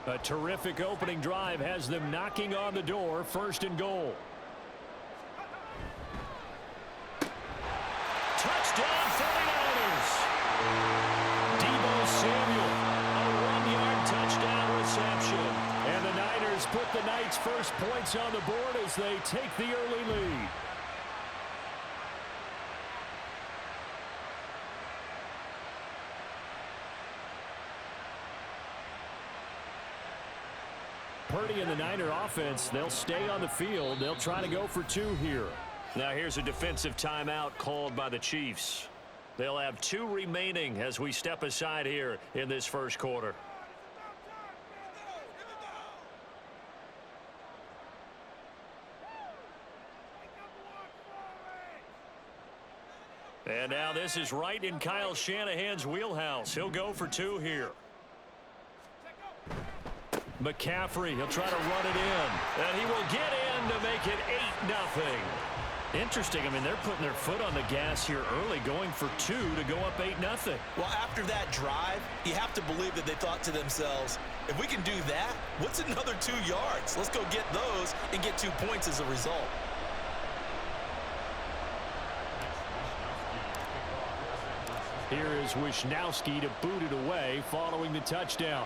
A terrific opening drive has them knocking on the door. 1st and goal. Touchdown 49ers. Debo Samuel, a 1-yard touchdown reception. And the Niners put the Knights' first points on the board as they take the early lead. Purdy and the Niner offense, they'll stay on the field. They'll try to go for 2 here. Now here's a defensive timeout called by the Chiefs. They'll have 2 remaining as we step aside here in this first quarter. And now this is right in Kyle Shanahan's wheelhouse. He'll go for 2 here. McCaffrey, he'll try to run it in. And he will get in to make it 8-0. Interesting. I mean, they're putting their foot on the gas here early, going for 2 to go up 8-0. Well, after that drive, you have to believe that they thought to themselves, if we can do that, what's another 2 yards? Let's go get those and get 2 points as a result. Here is Wisnowski to boot it away following the touchdown.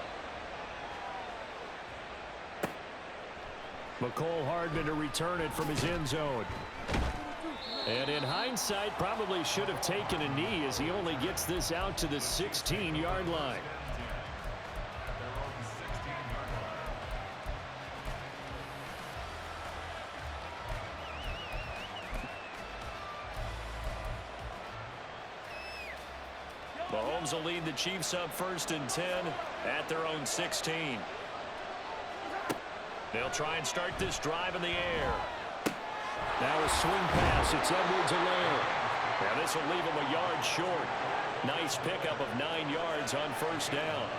McCole Hardman to return it from his end zone. And in hindsight, probably should have taken a knee as he only gets this out to the 16-yard line. Mahomes will lead the Chiefs up 1st and 10 at their own 16. They'll try and start this drive in the air. Now a swing pass. It's Edwards-Helaire. Now this will leave him a yard short. Nice pickup of 9 yards on 1st down.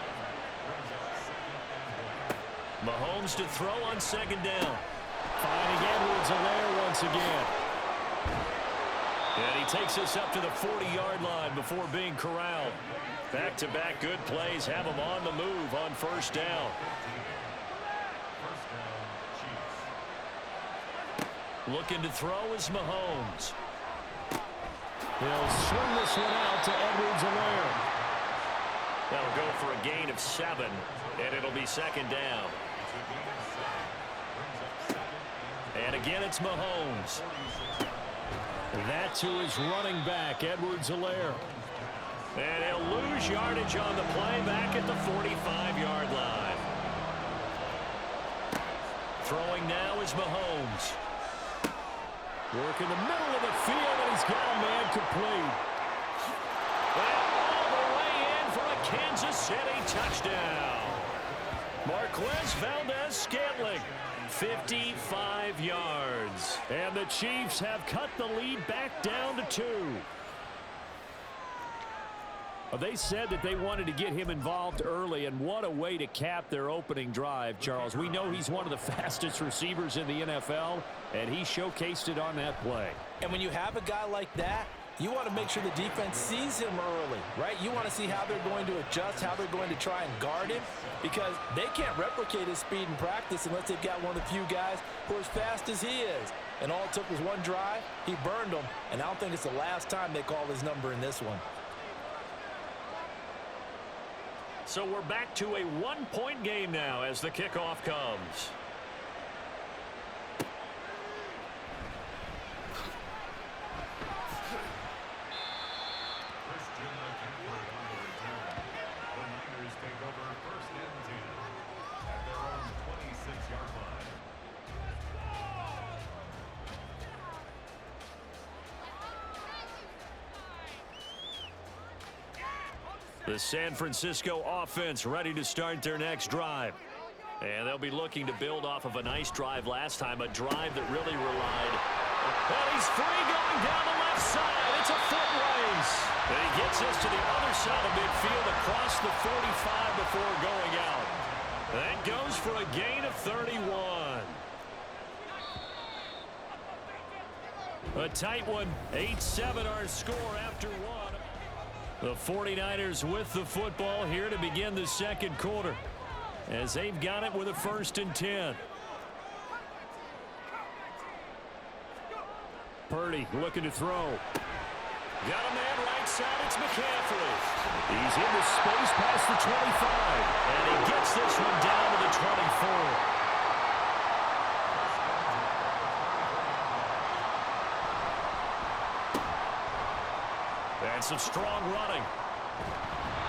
Mahomes to throw on 2nd down. Finding Edwards-Helaire once again. And he takes us up to the 40-yard line before being corralled. Back-to-back good plays have him on the move on 1st down. Looking to throw is Mahomes. He'll swing this one out to Edwards-Helaire. That'll go for a gain of 7, and it'll be 2nd down. And again, it's Mahomes. That to his running back, Edwards-Helaire. And he'll lose yardage on the play back at the 45-yard line. Throwing now is Mahomes. Work in the middle of the field, and he's got a man complete. And all the way in for a Kansas City touchdown. Marquez Valdez-Scantling, 55 yards. And the Chiefs have cut the lead back down to 2. Well, they said that they wanted to get him involved early, and what a way to cap their opening drive, Charles. We know he's one of the fastest receivers in the NFL, and he showcased it on that play. And when you have a guy like that, you want to make sure the defense sees him early, right? You want to see how they're going to adjust, how they're going to try and guard him, because they can't replicate his speed in practice unless they've got one of the few guys who are as fast as he is. And all it took was one drive. He burned them, and I don't think it's the last time they call his number in this one. So we're back to a 1-point game now as the kickoff comes. The San Francisco offense ready to start their next drive. And they'll be looking to build off of a nice drive last time, a drive that really relied. And he's free going down the left side. It's a foot race. And he gets us to the other side of midfield across the 45 before going out. That goes for a gain of 31. A tight one. 8-7 our score after one. The 49ers with the football here to begin the second quarter. as they've got it with a 1st and 10. Purdy looking to throw. Got a man right side. It's McCaffrey. He's into space past the 25. And he gets this one down to the 24. And some strong running.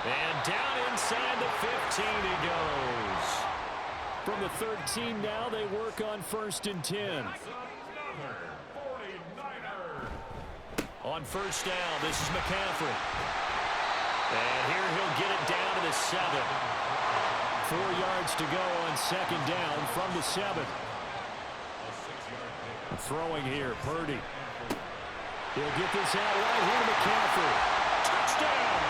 And down inside the 15 he goes. From the 13 now, they work on 1st and 10. On 1st down, this is McCaffrey. And here he'll get it down to the 7. 4 yards to go on 2nd down from the 7. Throwing here, Purdy. He'll get this out right here to McCaffrey. Touchdown!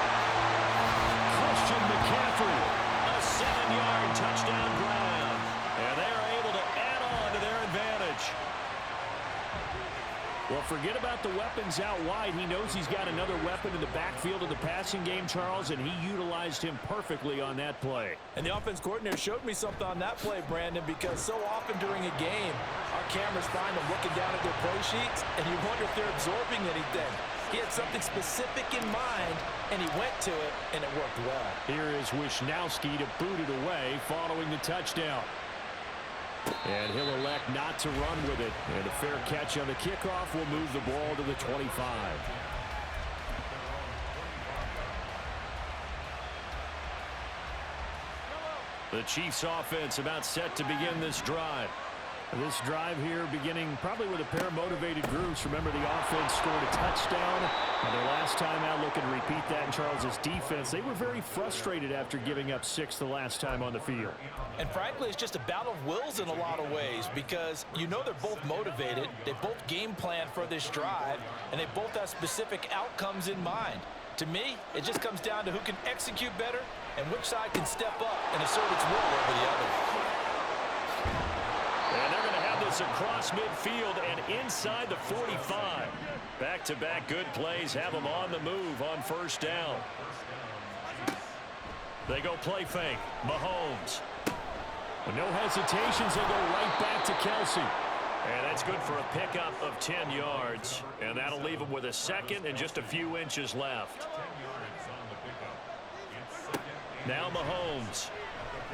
Christian McCaffrey. A 7-yard touchdown grab. And they are able to add on to their advantage. Well, forget about the weapons out wide. He knows he's got another weapon in the backfield of the passing game, Charles, and he utilized him perfectly on that play. And the offense coordinator showed me something on that play, Brandon, because so often during a game, our cameras find them looking down at their play sheets, and you wonder if they're absorbing anything. He had something specific in mind, and he went to it, and it worked well. Here is Wisnowski to boot it away following the touchdown. And he'll elect not to run with it. And a fair catch on the kickoff will move the ball to the 25. The Chiefs offense about set to begin this drive. This drive here beginning probably with a pair of motivated groups. Remember, the offense scored a touchdown. And their last time out, looking to repeat that in Charles' defense. They were very frustrated after giving up 6 the last time on the field. And frankly, it's just a battle of wills in a lot of ways because you know they're both motivated. They both game plan for this drive, and they both have specific outcomes in mind. To me, it just comes down to who can execute better and which side can step up and assert its will over the other. And they're going to have this across midfield and inside the 45. Back-to-back good plays have them on the move on 1st down. They go play fake. Mahomes. With no hesitations, they go right back to Kelsey. And that's good for a pickup of 10 yards. And that'll leave them with a 2nd and just a few inches left. Now Mahomes.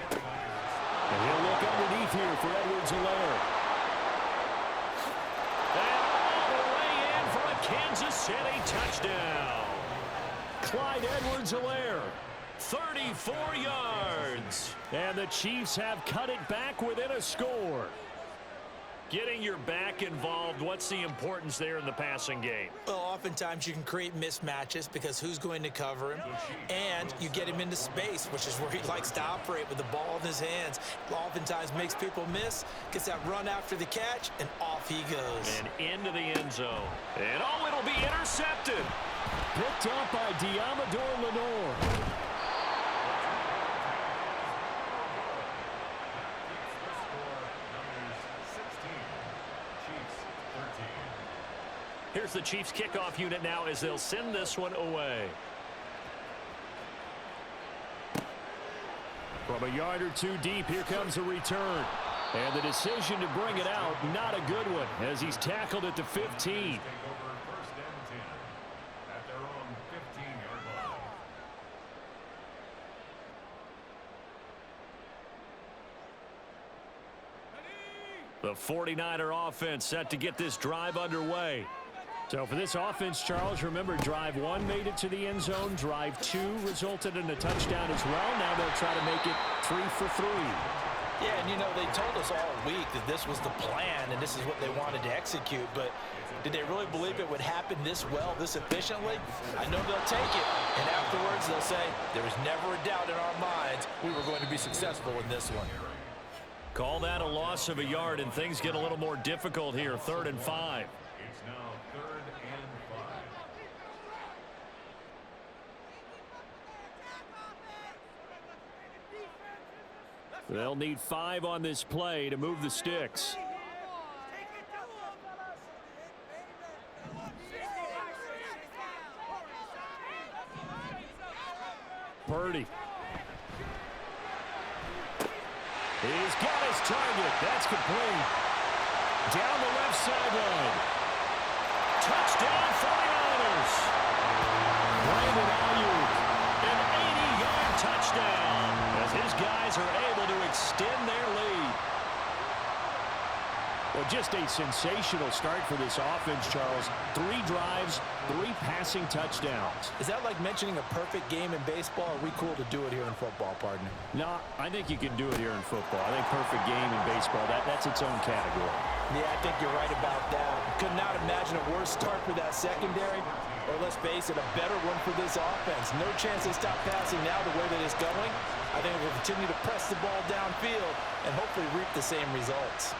And he'll look underneath here for Edwards-Helaire. And all the way in for a Kansas City touchdown. Clyde Edwards-Helaire, 34 yards. And the Chiefs have cut it back within a score. Getting your back involved, what's the importance there in the passing game? Well, oftentimes you can create mismatches because who's going to cover him, and you get him into space, which is where he likes to operate with the ball in his hands. Oftentimes makes people miss, gets that run after the catch, and off he goes. And into the end zone. And oh, it'll be intercepted. Picked up by Diamador Lenore. Here's the Chiefs kickoff unit now as they'll send this one away. From a yard or two deep, here comes a return. And the decision to bring it out, not a good one, as he's tackled at the 15. The 49er offense set to get this drive underway. So for this offense, Charles, remember, drive 1 made it to the end zone. Drive 2 resulted in a touchdown as well. Now they'll try to make it 3 for 3. Yeah, and you know, they told us all week that this was the plan and this is what they wanted to execute, but did they really believe it would happen this well, this efficiently? I know they'll take it, and afterwards they'll say, there was never a doubt in our minds we were going to be successful in this one. Call that a loss of a yard, and things get a little more difficult here, 3rd and 5. It's now 3rd and 5. They'll need 5 on this play to move the sticks. Purdy. He's got his target. That's complete. Down the left sideline. Touchdown 49ers. Brandon Ayuk, an 80-yard touchdown as his guys are able to extend their lead. Well, just a sensational start for this offense, Charles. 3 drives, 3 passing touchdowns. Is that like mentioning a perfect game in baseball? Or are we cool to do it here in football, partner? No, I think you can do it here in football. I think perfect game in baseball, that's its own category. Yeah, I think you're right about that. Could not imagine a worse start for that secondary, or let's face it, a better one for this offense. No chance they stop passing now the way that it's going. I think we'll continue to press the ball downfield and hopefully reap the same results.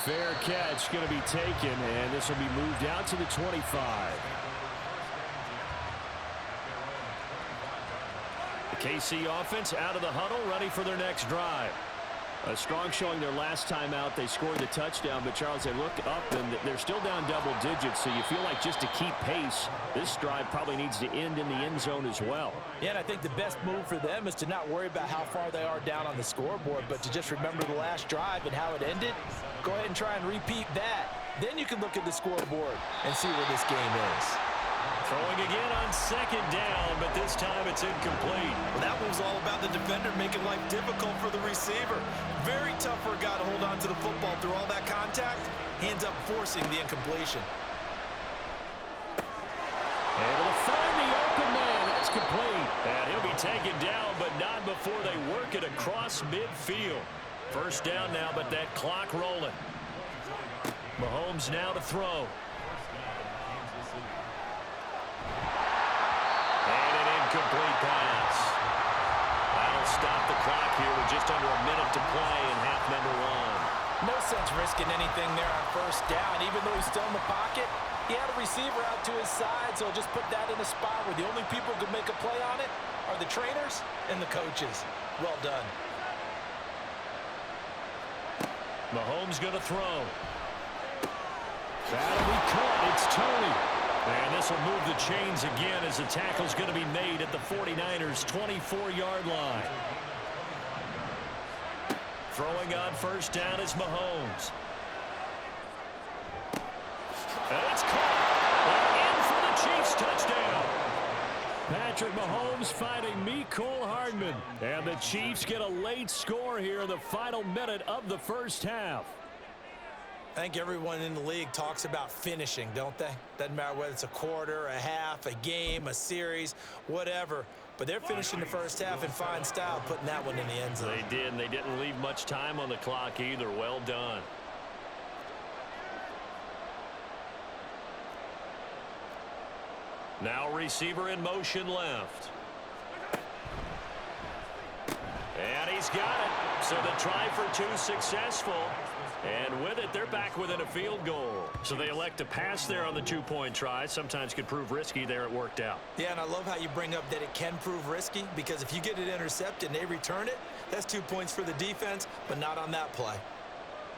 Fair catch going to be taken, and this will be moved out to the 25. The KC offense out of the huddle, ready for their next drive. A strong showing their last time out. They scored the touchdown, but Charles, they look up and they're still down double digits, so you feel like just to keep pace, this drive probably needs to end in the end zone as well. Yeah, and I think the best move for them is to not worry about how far they are down on the scoreboard, but to just remember the last drive and how it ended. Go ahead and try and repeat that. Then you can look at the scoreboard and see where this game is. Throwing again on second down, but this time it's incomplete. Well, that move's all about the defender making life difficult for the receiver. Very tough for a guy to hold on to the football through all that contact. He ends up forcing the incompletion. Able to find the open man. That's complete. And he'll be taken down, but not before they work it across midfield. First down now, but that clock rolling. Mahomes now to throw. And an incomplete pass. That'll stop the clock here with just under a minute to play in half number 1. No sense risking anything there on first down. Even though he's still in the pocket, he had a receiver out to his side, so just put that in a spot where the only people who could make a play on it are the trainers and the coaches. Well done. Mahomes going to throw. That'll be caught. It's Tony. And this will move the chains again as the tackle's going to be made at the 49ers' 24-yard line. Throwing on first down is Mahomes. And it's caught. And in for the Chiefs touchdown. Patrick Mahomes finding Mecole Hardman. And the Chiefs get a late score here in the final minute of the first half. I think everyone in the league talks about finishing, don't they? Doesn't matter whether it's a quarter, a half, a game, a series, whatever. But they're finishing the first half in fine style, putting that one in the end zone. They did, and they didn't leave much time on the clock either. Well done. Now receiver in motion left. And he's got it. So the try for 2 successful. And with it, they're back within a field goal. So they elect to pass there on the 2-point try. Sometimes could prove risky. There it worked out. Yeah, and I love how you bring up that it can prove risky, because if you get it intercepted and they return it, that's 2 points for the defense, but not on that play.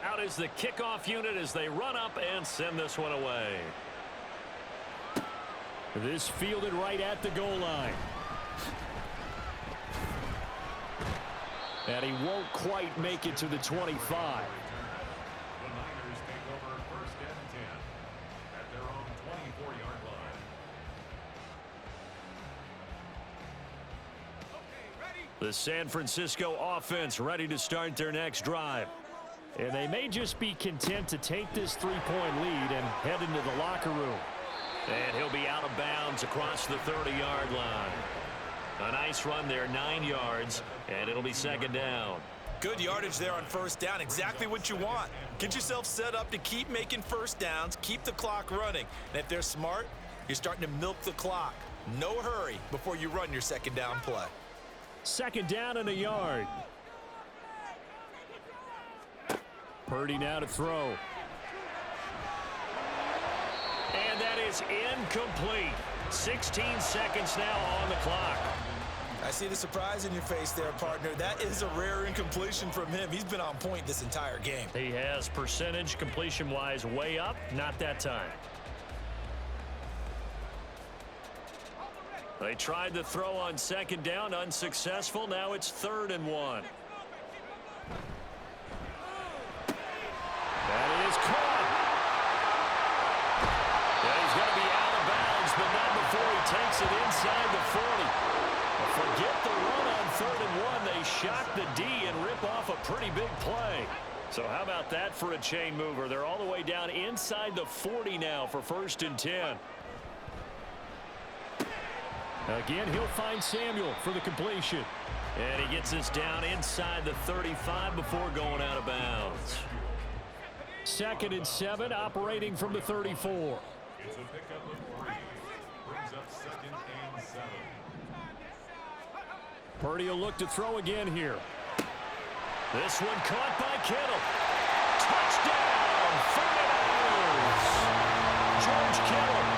Out is the kickoff unit as they run up and send this one away. This fielded right at the goal line. And he won't quite make it to the 25. The San Francisco offense ready to start their next drive. And they may just be content to take this 3-point lead and head into the locker room. And he'll be out of bounds across the 30-yard line. A nice run there, 9 yards, and it'll be second down. Good yardage there on first down. Exactly what you want. Get yourself set up to keep making first downs, keep the clock running. And if they're smart, you're starting to milk the clock. No hurry before you run your second down play. Second down and a yard. Purdy now to throw. And that is incomplete. 16 seconds now on the clock. I see the surprise in your face there, partner. That is a rare incompletion from him. He's been on point this entire game. He has percentage completion-wise way up. Not that time. They tried to throw on second down, unsuccessful. Now it's 3rd and 1. That is caught. Yeah, he's going to be out of bounds, but not before he takes it inside the 40. But forget the run on 3rd and 1. They shock the D and rip off a pretty big play. So how about that for a chain mover? They're all the way down inside the 40 now for 1st and 10. Again, he'll find Samuel for the completion. And he gets us down inside the 35 before going out of bounds. 2nd and 7, operating from the 34. It's a pickup of 3. Brings up 2nd and 7. Purdy will look to throw again here. This one caught by Kittle. Touchdown, 49ers. George Kittle